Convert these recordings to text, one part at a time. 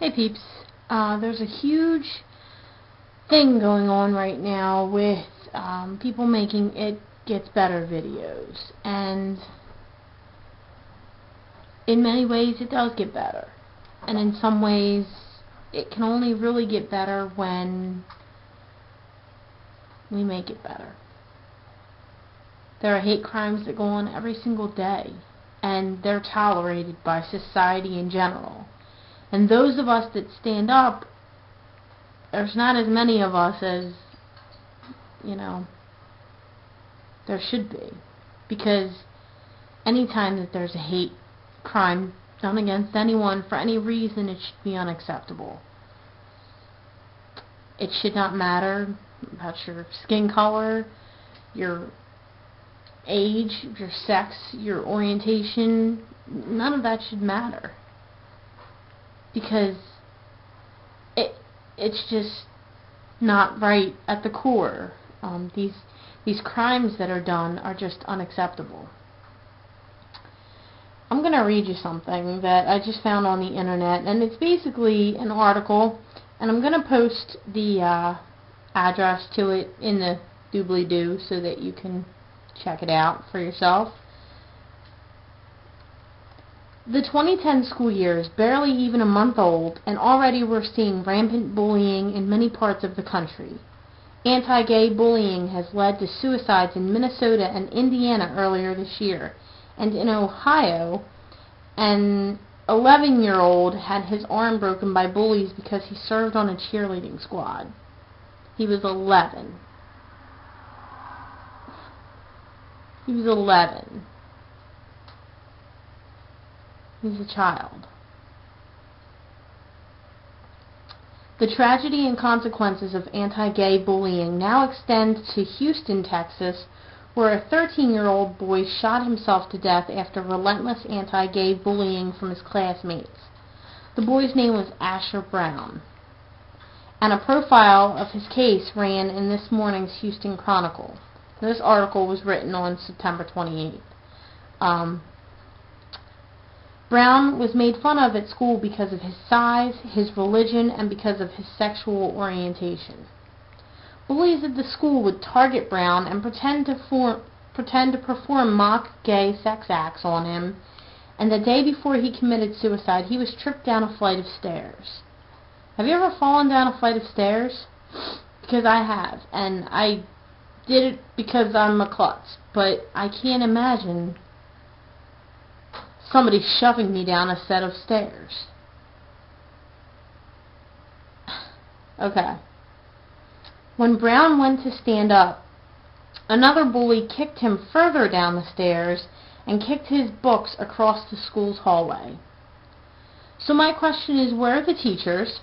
Hey peeps, there's a huge thing going on right now with people making It Gets Better videos, and in many ways it does get better, and in some ways it can only really get better when we make it better. There are hate crimes that go on every single day, and they're tolerated by society in general. And those of us that stand up, there's not as many of us as, there should be. Because anytime that there's a hate crime done against anyone for any reason, it should be unacceptable. It should not matter about your skin color, your age, your sex, your orientation. None of that should matter. Because it's just not right at the core. These crimes that are done are just unacceptable. I'm going to read you something that I just found on the internet, and it's basically an article, and I'm going to post the address to it in the doobly-doo so that you can check it out for yourself. The 2010 school year is barely even a month old, and already we're seeing rampant bullying in many parts of the country. Anti-gay bullying has led to suicides in Minnesota and Indiana earlier this year, and in Ohio, an 11-year-old had his arm broken by bullies because he served on a cheerleading squad. He was 11. He was 11. He's a child. The tragedy and consequences of anti-gay bullying now extend to Houston, Texas, where a 13-year-old boy shot himself to death after relentless anti-gay bullying from his classmates. The boy's name was Asher Brown, and a profile of his case ran in this morning's Houston Chronicle. This article was written on September 28th. Brown was made fun of at school because of his size, his religion, and because of his sexual orientation. Bullies at the school would target Brown and pretend to perform mock gay sex acts on him, and the day before he committed suicide, he was tripped down a flight of stairs. Have you ever fallen down a flight of stairs? Because I have, and I did it because I'm a klutz, but I can't imagine somebody shoving me down a set of stairs. Okay. When Brown went to stand up, another bully kicked him further down the stairs and kicked his books across the school's hallway. So my question is, where are the teachers?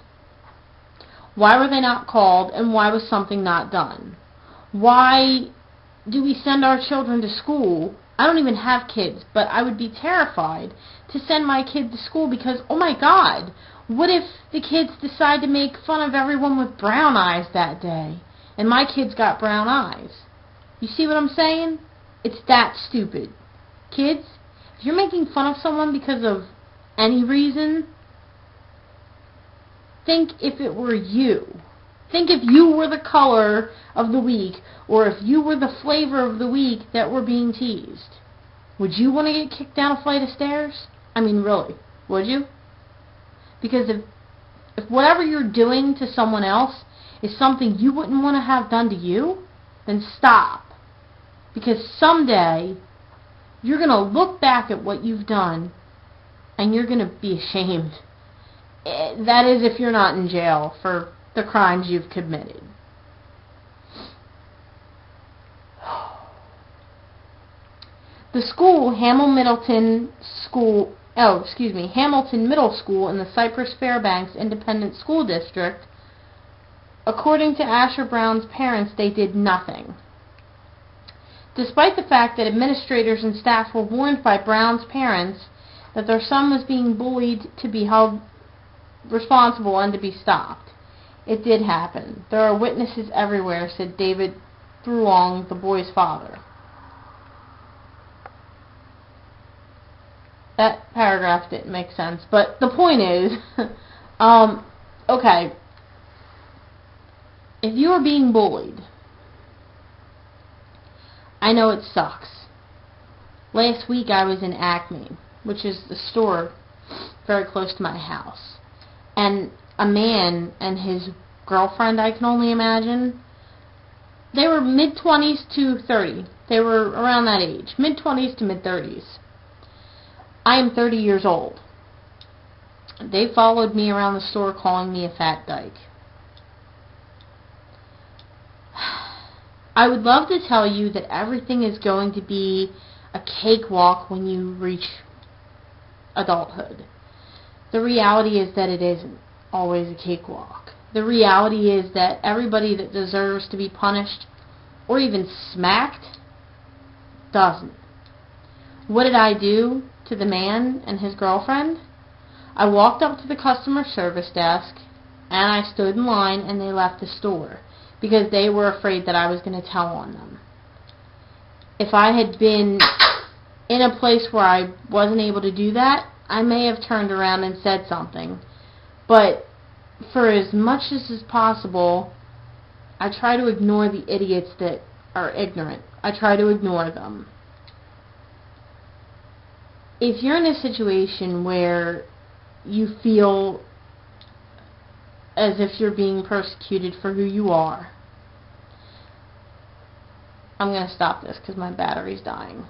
Why were they not called, and why was something not done? Why do we send our children to school? I don't even have kids, but I would be terrified to send my kid to school because, oh my God, what if the kids decide to make fun of everyone with brown eyes that day, and my kid's got brown eyes? You see what I'm saying? It's that stupid. Kids, if you're making fun of someone because of any reason, think if it were you. Think if you were the color of the week, or if you were the flavor of the week that were being teased. Would you want to get kicked down a flight of stairs? I mean, really, would you? Because if whatever you're doing to someone else is something you wouldn't want to have done to you, then stop. Because someday, you're going to look back at what you've done, and you're going to be ashamed. That is, if you're not in jail for the crimes you've committed. The school, Hamilton Middle School in the Cypress Fairbanks Independent School District, according to Asher Brown's parents, they did nothing. Despite the fact that administrators and staff were warned by Brown's parents that their son was being bullied, to be held responsible and to be stopped. It did happen. There are witnesses everywhere, said David Thurlong, the boy's father. That paragraph didn't make sense, but the point is, Okay. If you are being bullied, I know it sucks. Last week I was in Acme, which is the store very close to my house. And a man and his girlfriend, I can only imagine, they were mid-20s to 30. They were around that age. Mid-20s to mid-30s. I am 30 years old. They followed me around the store calling me a fat dyke. I would love to tell you that everything is going to be a cakewalk when you reach adulthood. The reality is that it isn't always a cakewalk. The reality is that everybody that deserves to be punished or even smacked doesn't. What did I do to the man and his girlfriend? I walked up to the customer service desk and I stood in line, and they left the store because they were afraid that I was going to tell on them. If I had been in a place where I wasn't able to do that, I may have turned around and said something. But for as much as is possible, I try to ignore the idiots that are ignorant. I try to ignore them. If you're in a situation where you feel as if you're being persecuted for who you are, I'm going to stop this because my battery's dying.